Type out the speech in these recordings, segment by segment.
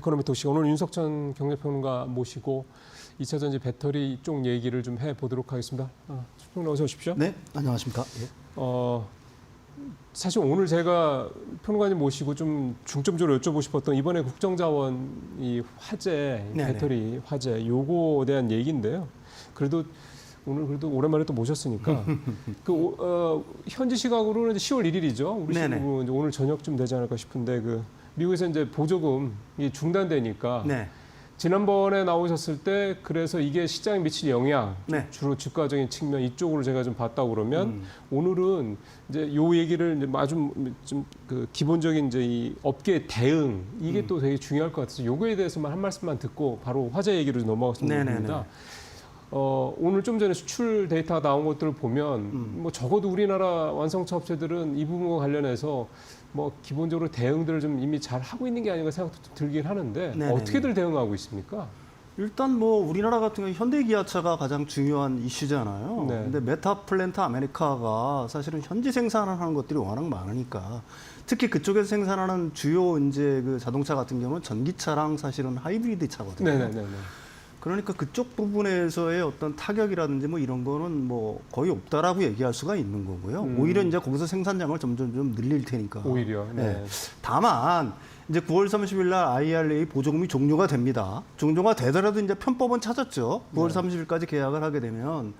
이코노미 도시 오늘 윤석천 경제평론가 모시고 2차 전지 배터리 쪽 얘기를 좀 해보도록 하겠습니다. 평론가 어서 오십시오. 네, 안녕하십니까. 예. 사실 오늘 제가 평론가님 모시고 좀 중점적으로 여쭤보고 싶었던 이번에 국정자원 이 화재, 네네. 배터리 화재 요거에 대한 얘기인데요. 그래도 오랜만에 또 모셨으니까 현지 시각으로는 이제 10월 1일이죠. 우리 네네. 시각으로 이제 오늘 저녁쯤 되지 않을까 싶은데 미국에서 이제 보조금이 중단되니까 네. 지난번에 나오셨을 때 그래서 이게 시장에 미칠 영향 네. 주로 주가적인 측면 이쪽으로 제가 좀 봤다고 그러면 오늘은 이제 요 얘기를 이제 아주 좀 그 기본적인 이제 이 업계 대응 이게 또 되게 중요할 것 같아서 요거에 대해서만 한 말씀만 듣고 바로 화재 얘기로 좀 넘어갔으면 좋겠습니다. 오늘 좀 전에 수출 데이터가 나온 것들을 보면 뭐 적어도 우리나라 완성차 업체들은 이 부분과 관련해서 뭐 기본적으로 대응들을 좀 이미 잘 하고 있는 게 아닌가 생각도 좀 들긴 하는데 네네네. 어떻게들 대응하고 있습니까? 일단 뭐 우리나라 같은 경우 현대기아차가 가장 중요한 이슈잖아요. 네. 근데 메타플랜트 아메리카가 사실은 현지 생산하는 것들이 워낙 많으니까 특히 그쪽에서 생산하는 주요 이제 그 자동차 같은 경우는 전기차랑 사실은 하이브리드 차거든요. 네네네. 그러니까 그쪽 부분에서의 어떤 타격이라든지 뭐 이런 거는 뭐 거의 없다라고 얘기할 수가 있는 거고요. 오히려 이제 거기서 생산량을 점점 좀 늘릴 테니까. 오히려. 네. 다만 이제 9월 30일 날 IRA 보조금이 종료가 됩니다. 종료가 되더라도 이제 편법은 찾았죠. 9월 30일까지 계약을 하게 되면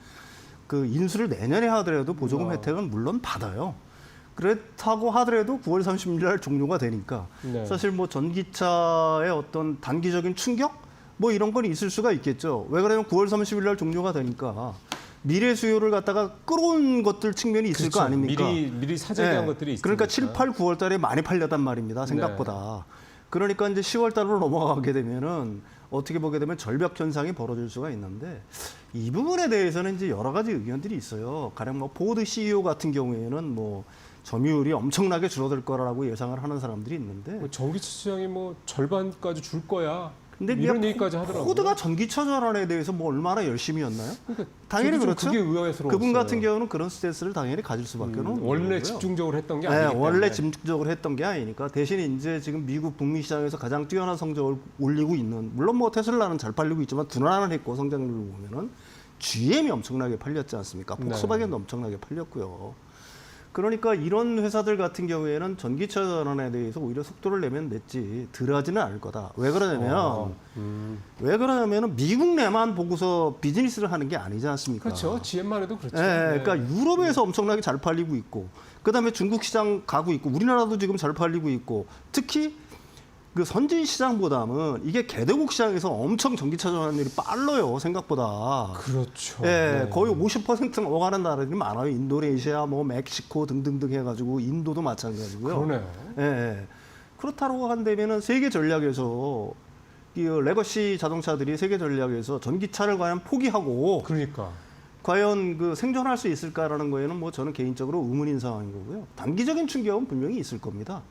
그 인수를 내년에 하더라도 보조금 혜택은 물론 받아요. 그렇다고 하더라도 9월 30일 날 종료가 되니까 네. 사실 뭐 전기차의 어떤 단기적인 충격 뭐 이런 건 있을 수가 있겠죠. 왜 그러냐면 9월 30일 날 종료가 되니까 미래 수요를 갖다가 끌어온 것들 측면이 있을 그렇죠. 거 아닙니까? 미리 사재기한 것들이 있으니까. 그러니까 7, 8, 9월 달에 많이 팔렸단 말입니다. 생각보다. 그러니까 이제 10월 달로 넘어가게 되면은 어떻게 보게 되면 절벽 현상이 벌어질 수가 있는데 이 부분에 대해서는 이제 여러 가지 의견들이 있어요. 가령 뭐 포드 CEO 같은 경우에는 뭐 점유율이 엄청나게 줄어들 거라고 예상을 하는 사람들이 있는데 뭐 전기차 시장이 뭐 절반까지 줄 거야. 근데 이런 얘기까지 하더라고요. 포드가 전기차 전환에 대해서 뭐 얼마나 열심히 였나요? 그러니까 당연히 저도 좀 그렇죠. 그게 의아스러웠어요. 그분 같은 경우는 그런 스탠스를 당연히 가질 수밖에 없는 원래 거고요. 집중적으로 했던 게 네, 아니기 때문에. 원래 집중적으로 했던 게 아니니까 대신 이제 지금 미국 북미 시장에서 가장 뛰어난 성적을 올리고 있는 물론 뭐 테슬라는 잘 팔리고 있지만 둔화는 했고 성장률을 보면은 GM이 엄청나게 팔렸지 않습니까? 폭스바겐도 엄청나게 팔렸고요. 그러니까 이런 회사들 같은 경우에는 전기차 전환에 대해서 오히려 속도를 내면 냈지 덜하지는 않을 거다. 왜 그러냐면 미국 내만 보고서 비즈니스를 하는 게 아니지 않습니까? 그렇죠. GM만 해도 그렇죠. 네, 그러니까 유럽에서 엄청나게 잘 팔리고 있고 그다음에 중국 시장 가고 있고 우리나라도 지금 잘 팔리고 있고 특히 그 선진 시장보다는 이게 개대국 시장에서 엄청 전기차 전환율이 빨라요 생각보다. 그렇죠. 예, 거의 50% 넘어가는 나라들이 많아요. 인도네시아, 뭐 멕시코 등등등 해가지고 인도도 마찬가지고요. 그러네요. 예, 그렇다고 한다면은 세계 전략에서 이 레거시 자동차들이 세계 전략에서 전기차를 과연 포기하고 그러니까. 과연 그 생존할 수 있을까라는 거에는 뭐 저는 개인적으로 의문인 상황인 거고요. 단기적인 충격은 분명히 있을 겁니다.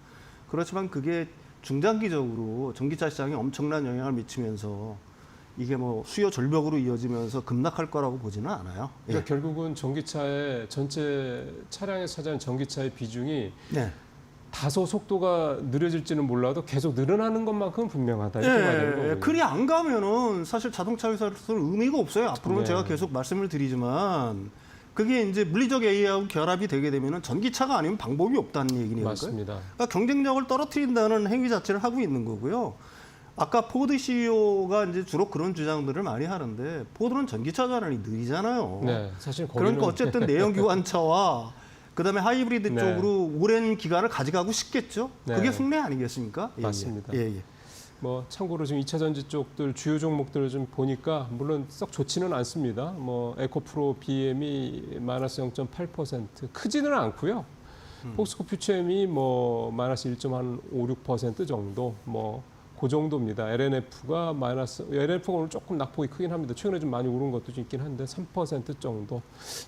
그렇지만 그게 중장기적으로 전기차 시장에 엄청난 영향을 미치면서 이게 뭐 수요 절벽으로 이어지면서 급락할 거라고 보지는 않아요. 그러니까 결국은 전기차의 전체 차량에서 차지하는 전기차의 비중이 네. 다소 속도가 느려질지는 몰라도 계속 늘어나는 것만큼은 분명하다. 이렇게 봐야 되는 거고요. 그리 안 가면은 사실 자동차 회사로서는 의미가 없어요. 앞으로는 네. 제가 계속 말씀을 드리지만 그게 이제 물리적 AI하고 결합이 되게 되면은 전기차가 아니면 방법이 없다는 얘기니까요. 맞습니다. 그러니까 경쟁력을 떨어뜨린다는 행위 자체를 하고 있는 거고요. 아까 포드 CEO가 이제 주로 그런 주장들을 많이 하는데 포드는 전기차 전환이 느리잖아요. 네, 사실 거기는 그러니까 어쨌든 내연기관차와 그다음에 하이브리드 네. 쪽으로 오랜 기간을 가져가고 싶겠죠. 네. 그게 속내 아니겠습니까? 맞습니다. 예. 뭐 참고로 지금 2차 전지 쪽들 주요 종목들을 좀 보니까 물론 썩 좋지는 않습니다. 뭐 에코프로 BM이 마이너스 0.8% 크지는 않고요. 폭스코 퓨처엠이 뭐 마이너스 1.56% 정도 뭐 그 정도입니다. LNF가 오늘 조금 낙폭이 크긴 합니다. 최근에 좀 많이 오른 것도 좀 있긴 한데 3% 정도.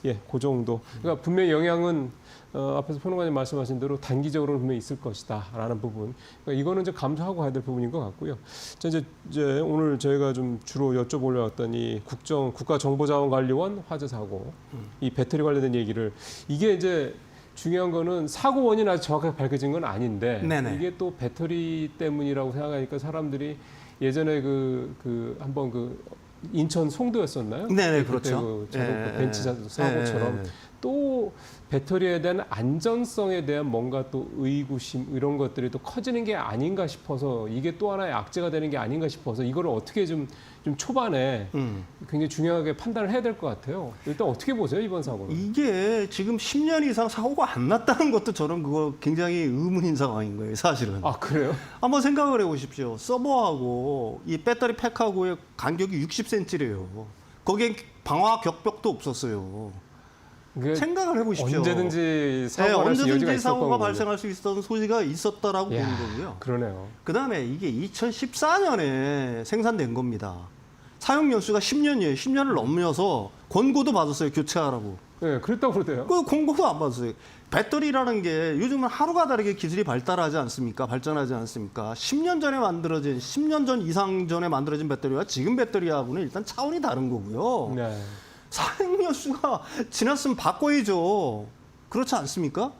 예, 그 정도. 그러니까 분명히 영향은 앞에서 평론가님 말씀하신 대로 단기적으로는 분명히 있을 것이다라는 부분. 그러니까 이거는 이제 감수하고 가야 될 부분인 것 같고요. 자, 이제 오늘 저희가 좀 주로 여쭤보려 했던 이 국가정보자원관리원 화재 사고, 이 배터리 관련된 얘기를 이게 이제 중요한 거는 사고 원인 아직 정확하게 밝혀진 건 아닌데 네네. 이게 또 배터리 때문이라고 생각하니까 사람들이 예전에 한번 인천 송도였었나요? 네네, 그때 그렇죠. 그 자동차 예, 벤츠 사고처럼 또 배터리에 대한 안전성에 대한 뭔가 또 의구심 이런 것들이 또 커지는 게 아닌가 싶어서 이게 또 하나의 악재가 되는 게 아닌가 싶어서 이거를 어떻게 좀 초반에 굉장히 중요하게 판단을 해야 될 것 같아요. 일단 어떻게 보세요, 이번 사고는? 이게 지금 10년 이상 사고가 안 났다는 것도 저는 그거 굉장히 의문인 상황인 거예요, 사실은. 아, 그래요? 한번 생각을 해보십시오. 서버하고 이 배터리 팩하고의 간격이 60cm래요. 거기에 방화 격벽도 없었어요. 생각을 해보십시오. 언제든지 사고가 날 수 여지가 언제든지 있었던 사고가 거군요. 발생할 수 있었던 소지가 있었다라고 이야, 보는 거고요. 그러네요. 그다음에 이게 2014년에 생산된 겁니다. 사용 연수가 10년이에요. 10년을 넘어서 권고도 받았어요. 교체하라고. 네, 그랬다고 그러대요. 그 권고도 안 받았어요. 배터리라는 게 요즘은 하루가 다르게 기술이 발달하지 않습니까? 발전하지 않습니까? 10년 전에 만들어진, 10년 전 이상 전에 만들어진 배터리와 지금 배터리하고는 일단 차원이 다른 거고요. 네. 사용 연수가 지났으면 바꿔야죠. 그렇지 않습니까?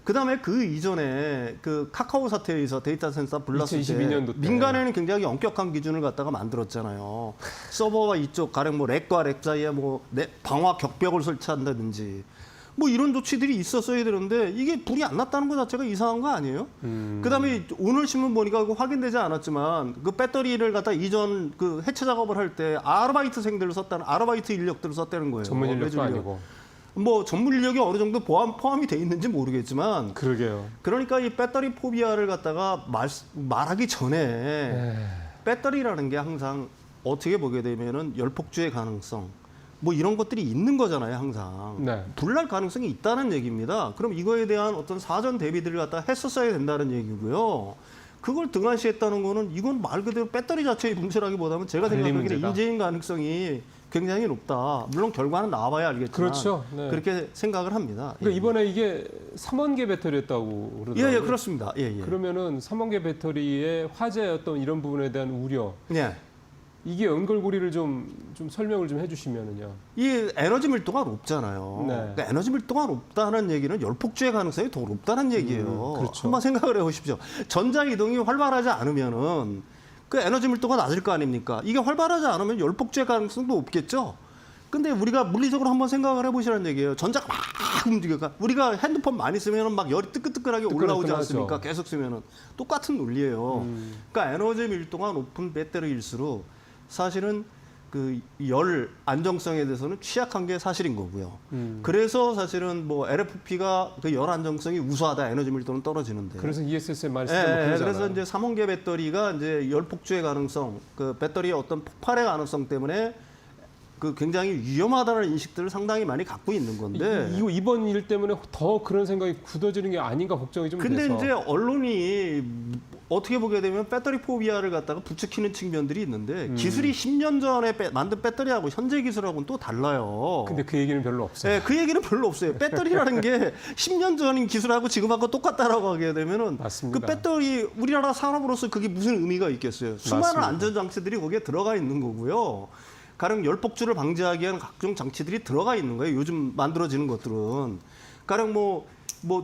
그다음에 그 이전에 그 카카오 사태에서 데이터 센서 불났을 때 2022년도 때. 민간에는 굉장히 엄격한 기준을 갖다가 만들었잖아요. 서버와 이쪽 가령 뭐 렉과 렉 사이에 뭐 방화 격벽을 설치한다든지 뭐 이런 조치들이 있었어야 되는데 이게 불이 안 났다는 것 자체가 이상한 거 아니에요? 그다음에 오늘 신문 보니까 그거 확인되지 않았지만 그 배터리를 갖다 이전 그 해체 작업을 할 때 아르바이트생들을 썼다는 아르바이트 인력들을 썼다는 거예요. 전문 인력도 외주 인력. 아니고. 뭐 전문 인력이 어느 정도 포함이 돼 있는지 모르겠지만 그러게요. 그러니까 이 배터리 포비아를 갖다가 말하기 전에 네. 배터리라는 게 항상 어떻게 보게 되면은 열폭주의 가능성 뭐 이런 것들이 있는 거잖아요, 항상. 네. 불날 가능성이 있다는 얘기입니다. 그럼 이거에 대한 어떤 사전 대비들을 갖다 했었어야 된다는 얘기고요. 그걸 등한시했다는 거는 이건 말 그대로 배터리 자체의 문제라기보다는 제가 관리 생각하기에는 문제다. 인재인 가능성이 굉장히 높다. 물론 결과는 나와봐야 알겠지만 그렇죠. 네. 그렇게 생각을 합니다. 그러니까 예. 이번에 이게 3원계 배터리였다고 그러더라고요. 예, 그렇습니다. 예, 예. 그러면은 3원계 배터리의 화재였던 이런 부분에 대한 우려, 예. 이게 연결고리를 좀 설명을 좀 해주시면은요. 이 에너지 밀도가 높잖아요. 네. 그러니까 에너지 밀도가 높다는 얘기는 열폭주의 가능성이 더 높다는 얘기예요. 그렇죠. 한번 생각을 해보십시오. 전자 이동이 활발하지 않으면은 그 에너지 밀도가 낮을 거 아닙니까? 이게 활발하지 않으면 열폭주의 가능성도 없겠죠. 근데 우리가 물리적으로 한번 생각을 해보시라는 얘기예요. 전자가 막 움직여가. 우리가 핸드폰 많이 쓰면은 막 열이 뜨끈뜨끈하게 올라오지 뜨끈뜨끈하죠. 않습니까? 계속 쓰면은 똑같은 논리예요. 그러니까 에너지 밀도가 높은 배터리일수록 사실은 그 열 안정성에 대해서는 취약한 게 사실인 거고요. 그래서 사실은 뭐 LFP가 그 열 안정성이 우수하다, 에너지 밀도는 떨어지는데. 그래서 ESS에 많이 쓰는 거 예, 그러잖아요. 그래서 이제 3원계 배터리가 이제 열 폭주의 가능성, 그 배터리의 어떤 폭발의 가능성 때문에 그 굉장히 위험하다는 인식들을 상당히 많이 갖고 있는 건데. 이번 일 때문에 더 그런 생각이 굳어지는 게 아닌가 걱정이 좀 근데 돼서. 이제 언론이 어떻게 보게 되면 배터리 포비아를 갖다가 부추기는 측면들이 있는데 기술이 10년 전에 만든 배터리하고 현재 기술하고는 또 달라요. 근데 그 얘기는 별로 없어요. 네, 그 얘기는 별로 없어요. 배터리라는 게 10년 전인 기술하고 지금하고 똑같다라고 하게 되면은 맞습니다. 그 배터리 우리나라 산업으로서 그게 무슨 의미가 있겠어요. 수많은 맞습니다. 안전 장치들이 거기에 들어가 있는 거고요. 가령 열폭주를 방지하기 위한 각종 장치들이 들어가 있는 거예요. 요즘 만들어지는 것들은. 가령 뭐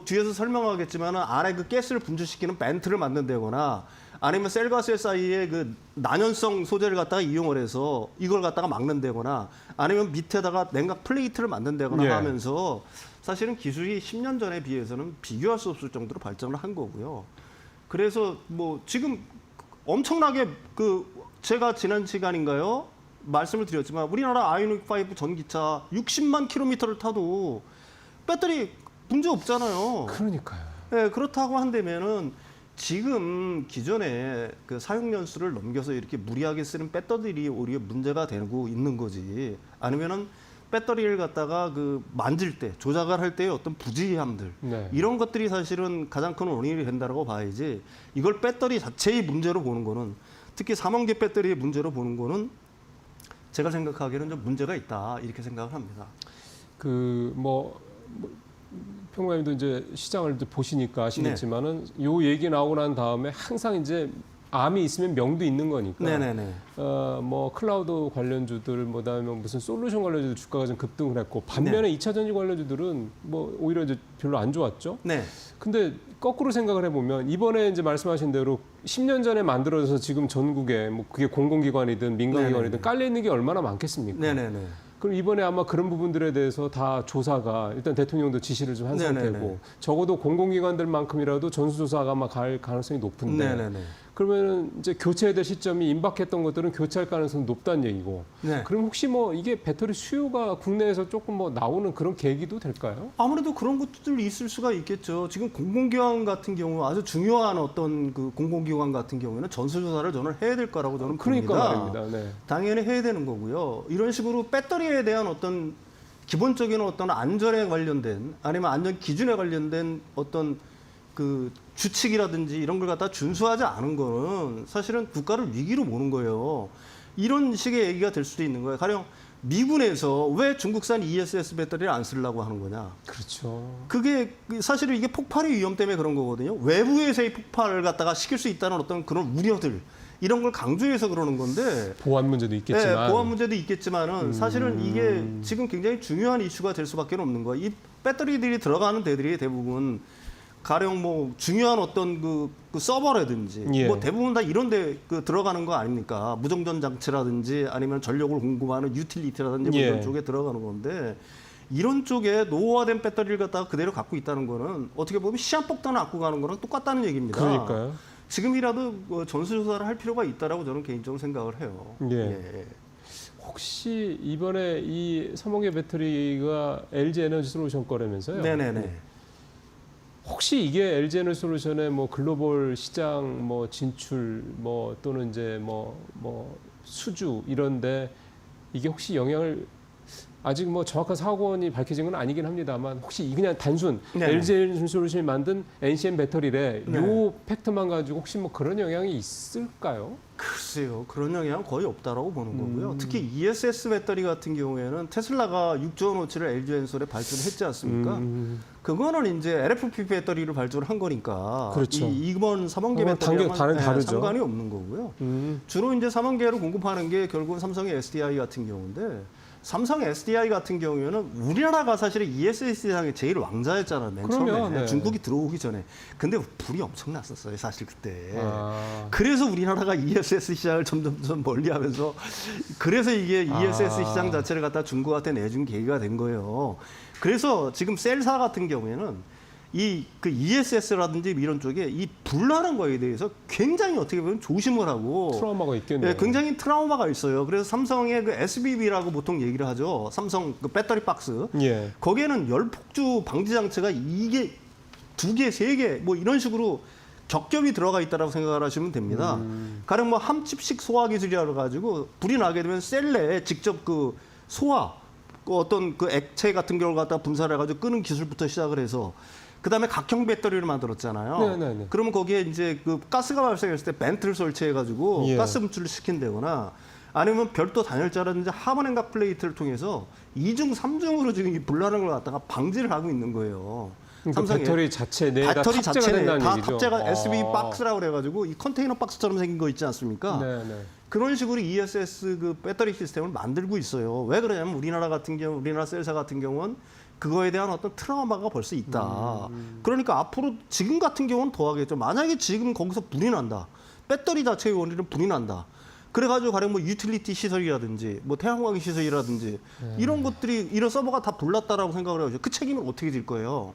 뒤에서 설명하겠지만 안에 그 가스를 분출시키는 벤트를 만든다거나 아니면 셀과 셀 사이에 그 난연성 소재를 갖다가 이용을 해서 이걸 갖다가 막는다거나 아니면 밑에다가 냉각 플레이트를 만든다거나 예. 하면서 사실은 기술이 10년 전에 비해서는 비교할 수 없을 정도로 발전을 한 거고요. 그래서 뭐 지금 엄청나게 그 제가 지난 시간인가요? 말씀을 드렸지만 우리나라 아이오닉 5 전기차 60만 킬로미터를 타도 배터리 문제 없잖아요. 그러니까요. 네, 그렇다고 한다면은 지금 기존에 그 사용 연수를 넘겨서 이렇게 무리하게 쓰는 배터리들이 오히려 문제가 되고 있는 거지. 아니면은 배터리를 갖다가 그 만질 때 조작을 할 때의 어떤 부지함들 네. 이런 것들이 사실은 가장 큰 원인이 된다고 봐야지. 이걸 배터리 자체의 문제로 보는 거는 특히 3원계 배터리의 문제로 보는 거는 제가 생각하기에는 좀 문제가 있다 이렇게 생각을 합니다. 평론가님도 이제 시장을 보시니까 아시겠지만은 요 얘기 나오고 난 다음에 항상 이제 암이 있으면 명도 있는 거니까. 네네네. 뭐 클라우드 관련주들, 그다음에 무슨 솔루션 관련주들 주가가 좀 급등을 했고 반면에 2차 전지 관련주들은 뭐 오히려 이제 별로 안 좋았죠. 네. 근데 거꾸로 생각을 해보면 이번에 이제 말씀하신 대로 10년 전에 만들어져서 지금 전국에 뭐 그게 공공기관이든 민간기관이든 깔려 있는 게 얼마나 많겠습니까? 네네네. 그럼 이번에 아마 그런 부분들에 대해서 다 조사가 일단 대통령도 지시를 좀 한 네네네. 상태고 적어도 공공기관들만큼이라도 전수조사가 아마 갈 가능성이 높은데 네네네. 그러면은 이제 교체해야 될 시점이 임박했던 것들은 교체할 가능성이 높다는 얘기고. 네. 그럼 혹시 뭐 이게 배터리 수요가 국내에서 조금 뭐 나오는 그런 계기도 될까요? 아무래도 그런 것들이 있을 수가 있겠죠. 지금 공공기관 같은 경우 아주 중요한 어떤 그 공공기관 같은 경우에는 전수조사를 저는 해야 될 거라고 저는 그러니까 봅니다. 말입니다. 네. 당연히 해야 되는 거고요. 이런 식으로 배터리에 대한 어떤 기본적인 어떤 안전에 관련된 아니면 안전 기준에 관련된 어떤 그 주칙이라든지 이런 걸 갖다 준수하지 않은 거는 사실은 국가를 위기로 모는 거예요. 이런 식의 얘기가 될 수도 있는 거예요. 가령 미군에서 왜 중국산 ESS 배터리를 안 쓰려고 하는 거냐. 그렇죠. 그게 사실은 이게 폭발의 위험 때문에 그런 거거든요. 외부에서의 폭발을 갖다가 시킬 수 있다는 어떤 그런 우려들 이런 걸 강조해서 그러는 건데 보안 문제도 있겠지만. 네, 보안 문제도 있겠지만은 사실은 이게 지금 굉장히 중요한 이슈가 될 수밖에 없는 거예요. 이 배터리들이 들어가는 데들이 대부분 가령 뭐 중요한 어떤 그 서버라든지 예. 뭐 대부분 다 이런 데 그 들어가는 거 아닙니까? 무정전 장치라든지 아니면 전력을 공급하는 유틸리티라든지 뭐 예. 이런 쪽에 들어가는 건데 이런 쪽에 노후화된 배터리를 갖다가 그대로 갖고 있다는 거는 어떻게 보면 시한폭탄을 안고 가는 거랑 똑같다는 얘기입니다. 그러니까요. 지금이라도 전수조사를 할 필요가 있다라고 저는 개인적으로 생각을 해요. 예. 혹시 이번에 이 3호기 배터리가 LG 에너지 솔루션 거라면서요? 네네네. 혹시 이게 LG 에너지 솔루션의 뭐 글로벌 시장 뭐 진출 뭐 또는 이제 뭐 수주 이런데 이게 혹시 영향을 아직 뭐 정확한 사고원이 밝혀진 건 아니긴 합니다만 혹시 그냥 단순 네네. LG 에너지 솔루션이 만든 NCM 배터리래 네. 요 팩트만 가지고 혹시 뭐 그런 영향이 있을까요? 글쎄요. 그런 영향은 거의 없다라고 보는 거고요. 특히 ESS 배터리 같은 경우에는 테슬라가 6.5치를 LG 엔솔에 발주를 했지 않습니까? 그거는 이제 LFP 배터리를 발주를 한 거니까 그렇죠. 이번 3원계 그건 배터리랑은 다르죠. 상관이 없는 거고요. 주로 이제 3원계를 공급하는 게 결국은 삼성의 SDI 같은 경우인데 삼성 SDI 같은 경우에는 우리나라가 사실은 ESS 시장의 제일 왕자였잖아요. 맨 그럼요, 처음에 네. 중국이 들어오기 전에. 근데 불이 엄청 났었어요. 사실 그때. 아. 그래서 우리나라가 ESS 시장을 점점 멀리하면서 그래서 이게 ESS 시장 자체를 갖다 중국한테 내준 계기가 된 거예요. 그래서 지금 셀사 같은 경우에는 이 그 ESS라든지 이런 쪽에 이 불나는 거에 대해서 굉장히 어떻게 보면 조심을 하고 트라우마가 있겠네요. 예, 굉장히 트라우마가 있어요. 그래서 삼성의 그 SBB라고 보통 얘기를 하죠. 삼성 그 배터리 박스. 예. 거기에는 열폭주 방지 장치가 이게 2개, 3개 뭐 이런 식으로 겹겹이 들어가 있다라고 생각을 하시면 됩니다. 가령 뭐 함칩식 소화 기술이라 가지고 불이 나게 되면 셀 내에 직접 그 소화 그 어떤 그 액체 같은 경우를 갖다 분사를 해가지고 끄는 기술부터 시작을 해서 그다음에 각형 배터리를 만들었잖아요. 네네네. 그러면 거기에 이제 그 가스가 발생했을 때 벤트를 설치해가지고 예. 가스 분출을 시킨다거나 아니면 별도 단열자라든지 하먼 행각 플레이트를 통해서 2중, 3중으로 지금 이 불나는 걸 갖다가 방지를 하고 있는 거예요. 그러니까 삼성의 배터리 자체 내에다 배터리 탑재가 자체에 된다는 다 얘기죠. 탑재가 아. SB 박스라고 그래가지고 이 컨테이너 박스처럼 생긴 거 있지 않습니까? 네네. 그런 식으로 ESS 그 배터리 시스템을 만들고 있어요. 왜 그러냐면 우리나라 같은 경우, 우리나라 셀사 같은 경우는 그거에 대한 어떤 트라우마가 벌써 있다. 그러니까 앞으로 지금 같은 경우는 더 하겠죠. 만약에 지금 거기서 불이 난다. 배터리 자체의 원리는 불이 난다. 그래가지고 가령 뭐 유틸리티 시설이라든지 뭐 태양광 시설이라든지 이런 것들이 이런 서버가 다 불났다라고 생각을 해요. 그 책임은 어떻게 질 거예요?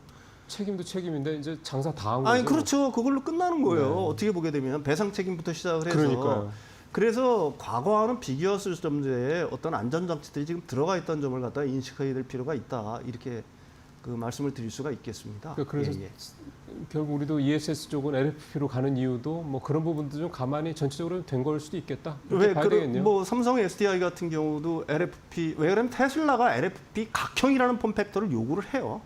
책임도 책임인데 이제 장사 다 한 거죠. 아니 그렇죠. 그걸로 끝나는 거예요. 어떻게 보게 되면 배상 책임부터 시작을 해서. 그러니까요. 그래서 과거와는 비교했을 점제에 어떤 안전장치들이 지금 들어가 있다는 점을 갖다 인식해야 될 필요가 있다. 이렇게 그 말씀을 드릴 수가 있겠습니다. 그래서 예, 예. 결국 우리도 ESS 쪽은 LFP로 가는 이유도 뭐 그런 부분도 좀 가만히 전체적으로 된 걸 수도 있겠다. 이렇게 왜 봐야 되겠네요. 뭐 삼성 SDI 같은 경우도 LFP 왜 그러면 테슬라가 LFP 각형이라는 폼팩터를 요구를 해요.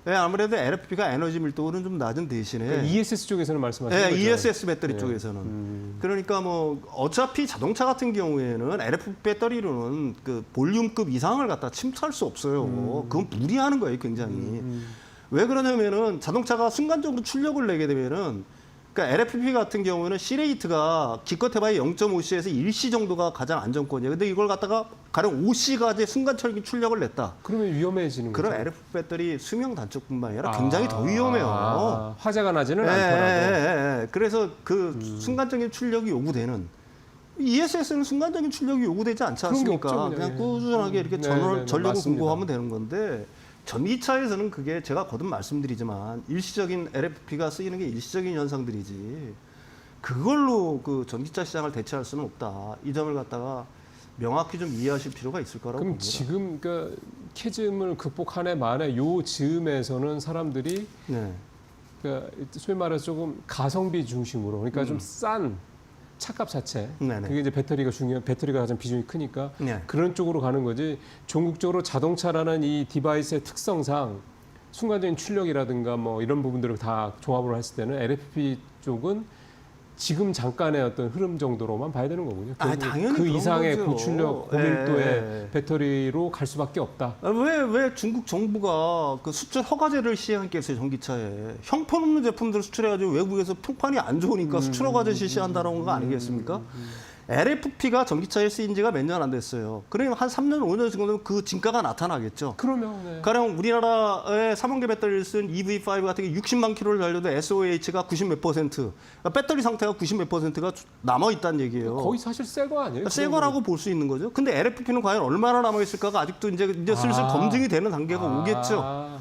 왜 아무래도 LFP가 에너지 밀도는 좀 낮은 대신에 그러니까 ESS 쪽에서는 말씀하시는 네, 거죠. ESS 배터리 예. 쪽에서는 그러니까 뭐 어차피 자동차 같은 경우에는 LFP 배터리로는 그 볼륨급 이상을 갖다 침투할 수 없어요. 그건 무리하는 거예요, 굉장히. 왜 그러냐면은 자동차가 순간적으로 출력을 내게 되면은 그러니까 LFP 같은 경우는 C레이트가 기껏해봐야 0.5C에서 1C 정도가 가장 안정권이에요. 근데 이걸 갖다가 가령 5C까지 순간적인 출력을 냈다. 그러면 위험해지는 거죠. 그럼 LFP 배터리 수명 단축뿐만 아니라 굉장히 더 위험해요. 화재가 나지는 예, 않더라도. 예. 그래서 그 순간적인 출력이 요구되는 ESS는 순간적인 출력이 요구되지 않지 그런 게 않습니까? 없죠, 그냥 예. 꾸준하게 이렇게 네, 전력을 맞습니다. 공급하면 되는 건데 전기차에서는 그게 제가 거듭 말씀드리지만 일시적인 LFP가 쓰이는 게 일시적인 현상들이지 그걸로 그 전기차 시장을 대체할 수는 없다. 이 점을 갖다가 명확히 좀 이해하실 필요가 있을 거라고 그럼 봅니다. 지금 그러니까 캐즘을 극복한 해 만에 요 즈음에서는 사람들이 네. 그러니까 소위 말해서 조금 가성비 중심으로 그러니까 좀 싼 차값 자체 네네. 그게 이제 배터리가 가장 비중이 크니까 네. 그런 쪽으로 가는 거지 종국적으로 자동차라는 이 디바이스의 특성상 순간적인 출력이라든가 뭐 이런 부분들을 다 종합으로 했을 때는 LFP 쪽은 지금 잠깐의 어떤 흐름 정도로만 봐야 되는 거군요. 결국 당연히 그 그런 이상의 거죠. 고출력, 고밀도의 예. 배터리로 갈 수밖에 없다. 왜 중국 정부가 그 수출 허가제를 시행했겠어요, 전기차에. 형편없는 제품들을 수출해가지고 외국에서 평판이 안 좋으니까 수출 허가제 실시한다는 거 아니겠습니까? LFP가 전기차에 쓰인 지가 몇 년 안 됐어요. 그러면 한 3년, 5년 정도 되면 그 진가가 나타나겠죠. 그러면 네. 가령 우리나라에 3원계 배터리를 쓴 EV5 같은 게 60만 킬로를 달려도 SOH가 90 몇 %, 그러니까 배터리 상태가 90 몇 %가 남아있다는 얘기예요. 거의 사실 새 거 아니에요? 새 거라고 볼 수 있는 거죠. 근데 LFP는 과연 얼마나 남아있을까가 아직도 이제 슬슬 검증이 되는 단계가 오겠죠.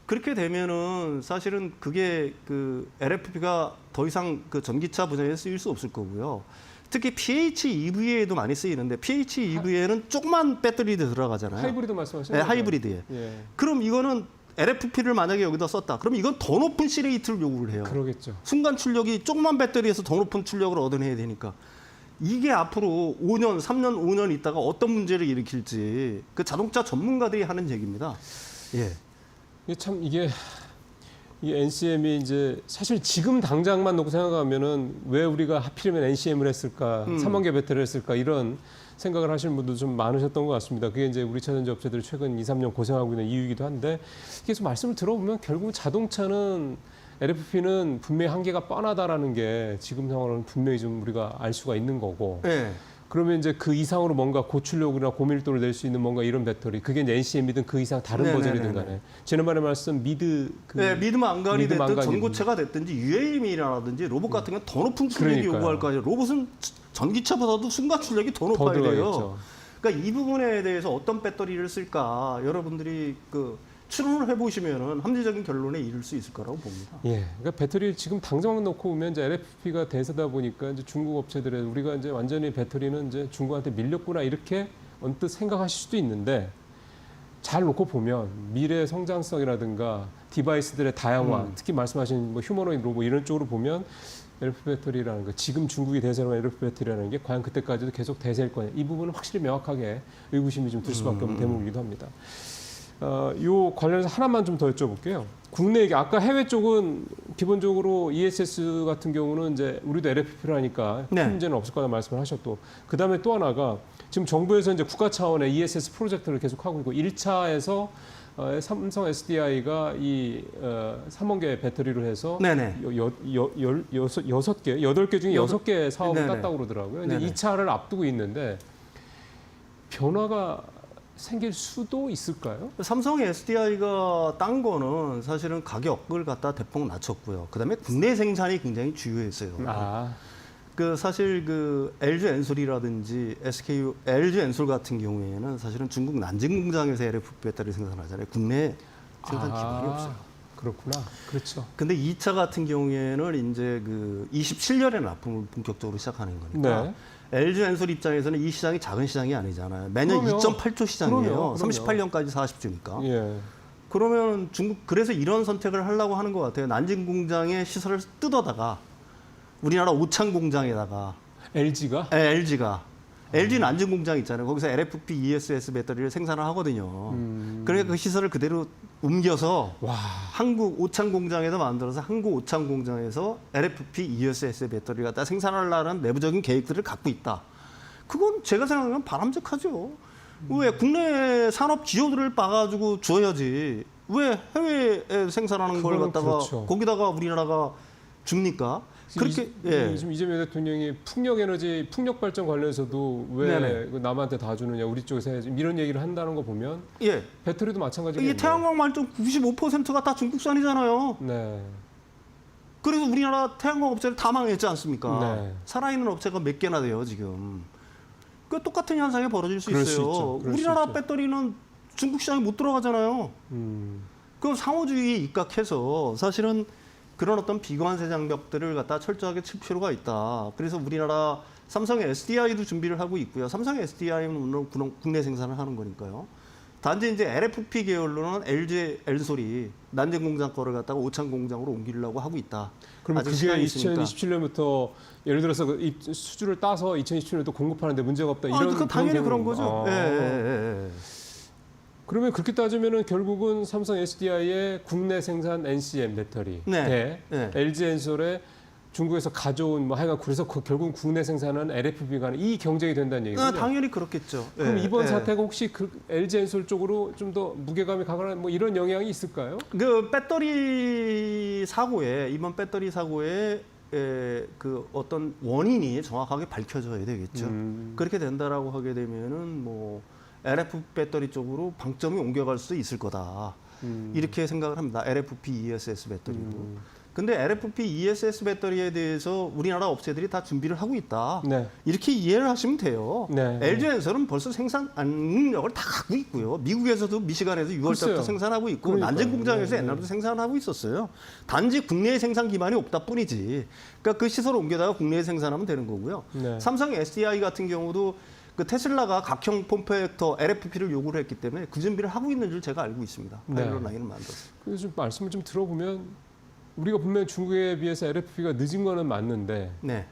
그렇게 되면은 사실은 그게 그 LFP가 더 이상 그 전기차 분야에 쓰일 수 없을 거고요. 특히 PHEV에도 많이 쓰이는데 PHEV에는 조그만 배터리도 들어가잖아요. 하이브리드 말씀하시는 네, 거죠? 하이브리드에. 예. 그럼 이거는 LFP를 만약에 여기다 썼다. 그럼 이건 더 높은 C레이트를 요구를 해요. 그러겠죠. 순간 출력이 조그만 배터리에서 더 높은 출력을 얻어내야 되니까. 이게 앞으로 5년, 3년, 5년 있다가 어떤 문제를 일으킬지 그 자동차 전문가들이 하는 얘기입니다. 예. 이게 NCM이 이제 사실 지금 당장만 놓고 생각하면은 왜 우리가 하필이면 NCM을 했을까, 3원계 배터리를 했을까 이런 생각을 하시는 분도 좀 많으셨던 것 같습니다. 그게 이제 우리 차전지 업체들이 최근 2, 3년 고생하고 있는 이유이기도 한데 계속 말씀을 들어보면 결국 자동차는 LFP는 분명히 한계가 뻔하다라는 게 지금 상황은 분명히 좀 우리가 알 수가 있는 거고. 예. 그러면 이제 그 이상으로 뭔가 고출력이나 고밀도를 낼 수 있는 뭔가 이런 배터리, 그게 이제 NCM이든 그 이상 다른 네네네네. 버전이든 간에 지난번에 말씀 네, 미드 망간이 미드 됐든 망간이든. 전고체가 됐든지 UAM이라든지 로봇 같은 건 더 높은 출력이 그러니까요. 요구할 거 아니에요. 로봇은 전기차보다도 순간 출력이 더 더 높아야 돼요. 들어가겠죠. 그러니까 이 부분에 대해서 어떤 배터리를 쓸까 여러분들이 그 추론을 해보시면은 합리적인 결론에 이를 수 있을 거라고 봅니다. 예, 그러니까 배터리 지금 당장 놓고 보면 이제 LFP가 대세다 보니까 이제 중국 업체들의 우리가 이제 완전히 배터리는 이제 중국한테 밀렸구나 이렇게 언뜻 생각하실 수도 있는데 잘 놓고 보면 미래 성장성이라든가 디바이스들의 다양화, 특히 말씀하신 뭐 휴머노이드 로봇 이런 쪽으로 보면 LFP 배터리라는 거, 지금 중국이 대세로 LFP 배터리라는 게 과연 그때까지도 계속 대세일 거냐, 이 부분은 확실히 명확하게 의구심이 좀 들 수밖에 없는 대목이기도 합니다. 요 관련해서 하나만 좀 더 여쭤볼게요. 국내 얘기, 아까 해외 쪽은 기본적으로 ESS 같은 경우는 이제 우리도 LFP를 하니까 큰 네. 문제는 없을 거다 말씀을 하셨고, 그 다음에 또 하나가 지금 정부에서 이제 국가 차원의 ESS 프로젝트를 계속 하고 있고, 1차에서 삼성 SDI가 이 3원계 배터리를 해서 네네. 8개 중에 6개 사업을 네네. 땄다고 그러더라고요. 이제 네네. 2차를 앞두고 있는데 변화가 생길 수도 있을까요? 삼성 SDI가 딴 거는 사실은 가격을 갖다 대폭 낮췄고요. 그다음에 국내 생산이 굉장히 주요했어요. 그 사실 그 LG 엔솔이라든지 SKU, LG 엔솔 같은 경우에는 사실은 중국 난징 공장에서 LFP 배터리 생산하잖아요. 국내 생산 기반이 없어요. 그렇구나. 그렇죠. 근데 2차 같은 경우에는 이제 그 27년에 납품을 본격적으로 시작하는 거니까 네. LG 엔솔 입장에서는 이 시장이 작은 시장이 아니잖아요. 매년 그럼요. 2.8조 시장이에요. 그럼요. 38년까지 40조니까. 예. 그러면 중국 그래서 이런 선택을 하려고 하는 것 같아요. 난징 공장의 시설을 뜯어다가 우리나라 오창 공장에다가 LG가 LG가 LG 난징 공장 있잖아요. 거기서 LFP ESS 배터리를 생산을 하거든요. 그러니까 그 시설을 그대로 옮겨서 와. 한국 오창 공장에다 만들어서 한국 오창 공장에서 LFP ESS 배터리 갖다 생산하려는 내부적인 계획들을 갖고 있다. 그건 제가 생각하면 바람직하죠. 왜 국내 산업 기여들을 봐가지고 줘야지. 왜 해외에 생산하는 걸 그거는 갖다가 그렇죠. 거기다가 우리나라가 줍니까? 그렇게 예. 지금 이재명 대통령이 풍력에너지 풍력발전 관련해서도 왜 네네. 그 남한테 다 주느냐 우리 쪽에서 해야지 이런 얘기를 한다는 거 보면 예. 배터리도 마찬가지겠네요. 이 태양광 만점 95%가 다 중국산이잖아요. 네. 그래서 우리나라 태양광 업체를 다 망했지 않습니까? 네. 살아있는 업체가 몇 개나 돼요 지금. 그 똑같은 현상이 벌어질 수 그럴 수 있어요. 있죠. 그럴 수 우리나라 있죠. 배터리는 중국 시장에 못 들어가잖아요. 그럼 상호주의에 입각해서 사실은 그런 어떤 비관세 장벽들을 갖다 철저하게 칠 필요가 있다. 그래서 우리나라 삼성의 SDI도 준비를 하고 있고요. 삼성의 SDI는 물론 국내 생산을 하는 거니까요. 단지 이제 LFP 계열로는 LG 엔솔이 난쟁 공장 거를 갖다가 오창 공장으로 옮기려고 하고 있다. 그러면 아직 그게 시간이 있으니까. 2027년부터 예를 들어서 그 수주를 따서 2027년도 공급하는데 문제가 없다 이런 그 당연히 그런 경우는- 거죠. 아. 예. 그러면 그렇게 따지면은 결국은 삼성 SDI의 국내 생산 NCM 배터리 네. 대 네. LG 엔솔의 중국에서 가져온 뭐 하여간 그래서 결국은 국내 생산은 LFP 간에 이 경쟁이 된다는 얘기죠. 당연히 그렇겠죠. 그럼 예, 이번 예. 사태가 혹시 그 LG 엔솔 쪽으로 좀 더 무게감이 가거나 뭐 이런 영향이 있을까요? 그 배터리 사고에 이번 배터리 사고에 그 어떤 원인이 정확하게 밝혀져야 되겠죠. 그렇게 된다라고 하게 되면은 뭐 LF 배터리 쪽으로 방점이 옮겨갈 수 있을 거다. 이렇게 생각을 합니다. LFP ESS 배터리도. 근데 LFP ESS 배터리에 대해서 우리나라 업체들이 다 준비를 하고 있다. 네. 이렇게 이해를 하시면 돼요. 네. LG엔솔은 벌써 생산 능력을 다 갖고 있고요. 미국에서도 미시간에서 6월 글쎄요. 달부터 생산하고 있고 그러니까요. 난쟁 공장에서 네, 옛날부터 생산하고 있었어요. 단지 국내에 생산 기반이 없다 뿐이지. 그러니까 그 시설을 옮겨다가 국내에 생산하면 되는 거고요. 네. 삼성 SDI 같은 경우도 그 테슬라가 각형 폼팩터 LFP를 요구를 했기 때문에 그 준비를 하고 있는 줄 제가 알고 있습니다. 네. 파일럿 라인을 만들어서. 그래서 좀 말씀을 좀 들어보면 우리가 분명 중국에 비해서 LFP가 늦은 거는 맞는데 네.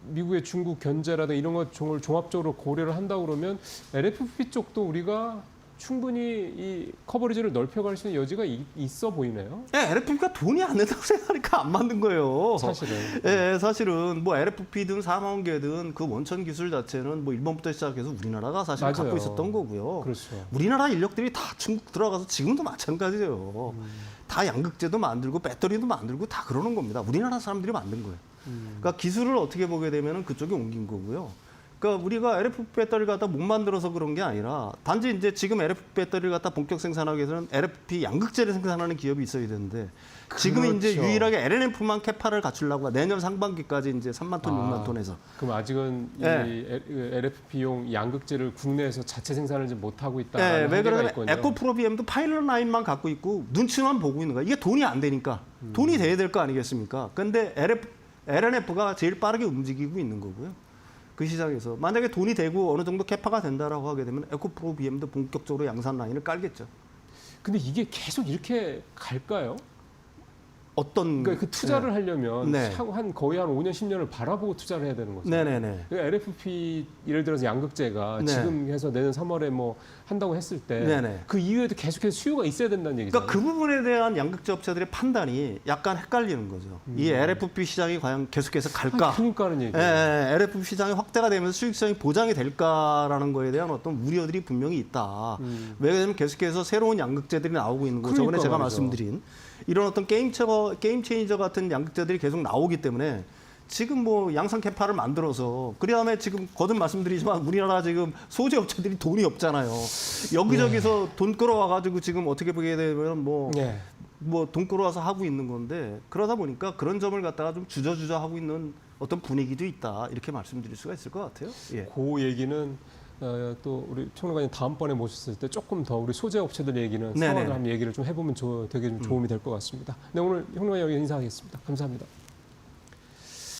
미국의 중국 견제라든 이런 것 종합적으로 고려를 한다 그러면 LFP 쪽도 우리가 충분히 이 커버리지를 넓혀갈 수 있는 여지가 있어 보이네요. LFP가 돈이 안 된다고 생각하니까 안 만든 거예요. 사실은. 사실은 뭐 LFP든 4만 개든 그 원천 기술 자체는 뭐 일본부터 시작해서 우리나라가 사실 맞아요. 갖고 있었던 거고요. 그렇죠. 우리나라 인력들이 다 중국 들어가서 지금도 마찬가지예요. 다 양극재도 만들고 배터리도 만들고 다 그러는 겁니다. 우리나라 사람들이 만든 거예요. 그러니까 기술을 어떻게 보게 되면은 그쪽에 옮긴 거고요. 그러니까 우리가 LFP 배터리를 갖다 못 만들어서 그런 게 아니라 단지 이제 지금 LFP 배터리를 갖다 본격 생산하기 위해서는 LFP 양극재를 생산하는 기업이 있어야 되는데 지금 그렇죠. 이제 유일하게 LNF만 캐파를 갖추려고 내년 상반기까지 이제 3만 톤, 6만 톤에서 그럼 아직은 네. 이 LFP용 양극재를 국내에서 자체 생산을 좀 못 하고 있다. 왜 한계가 그러면 있군요. 에코프로비엠도 파일럿 라인만 갖고 있고 눈치만 보고 있는 거야. 이게 돈이 안 되니까 돈이 돼야 될 거 아니겠습니까? 근데 LNF가 제일 빠르게 움직이고 있는 거고요. 그 시장에서 만약에 돈이 되고 어느 정도 캐파가 된다라고 하게 되면 에코프로비엠도 본격적으로 양산 라인을 깔겠죠. 근데 이게 계속 이렇게 갈까요? 어떤 그러니까 그 투자를 하려면 네. 향후 거의 한 5년, 10년을 바라보고 투자를 해야 되는 거죠. 네네네. 그러니까 LFP 예를 들어서 양극재가 네. 지금 해서 내년 3월에 뭐 한다고 했을 때 네네. 그 이후에도 계속해서 수요가 있어야 된다는 얘기죠. 그러니까 그 부분에 대한 양극재 업체들의 판단이 약간 헷갈리는 거죠. 이 LFP 시장이 과연 계속해서 갈까? 그러니까 하는 얘기예요. LFP 시장이 확대가 되면서 수익성이 보장이 될까라는 거에 대한 어떤 우려들이 분명히 있다. 왜냐하면 계속해서 새로운 양극재들이 나오고 있는 거고 저번에 그러니까 제가 말이죠. 말씀드린 이런 어떤 게임 체인저 같은 양극재들이 계속 나오기 때문에 지금 뭐 양산 캐파를 만들어서 그다음에 지금 거듭 말씀드리지만 우리나라 지금 소재 업체들이 돈이 없잖아요. 여기저기서 돈 끌어와가지고 지금 어떻게 보게 되면 뭐 네. 돈 끌어와서 하고 있는 건데 그러다 보니까 그런 점을 갖다가 좀 주저주저 하고 있는 어떤 분위기도 있다 이렇게 말씀드릴 수가 있을 것 같아요. 예. 그 얘기는 또 우리 총무관님 다음번에 모셨을 때 조금 더 우리 소재 업체들 얘기는 네네. 상황을 한번 얘기를 좀 해보면 되게 좀 도움이 될 것 같습니다. 네, 오늘 총무관님 여기 인사하겠습니다. 감사합니다.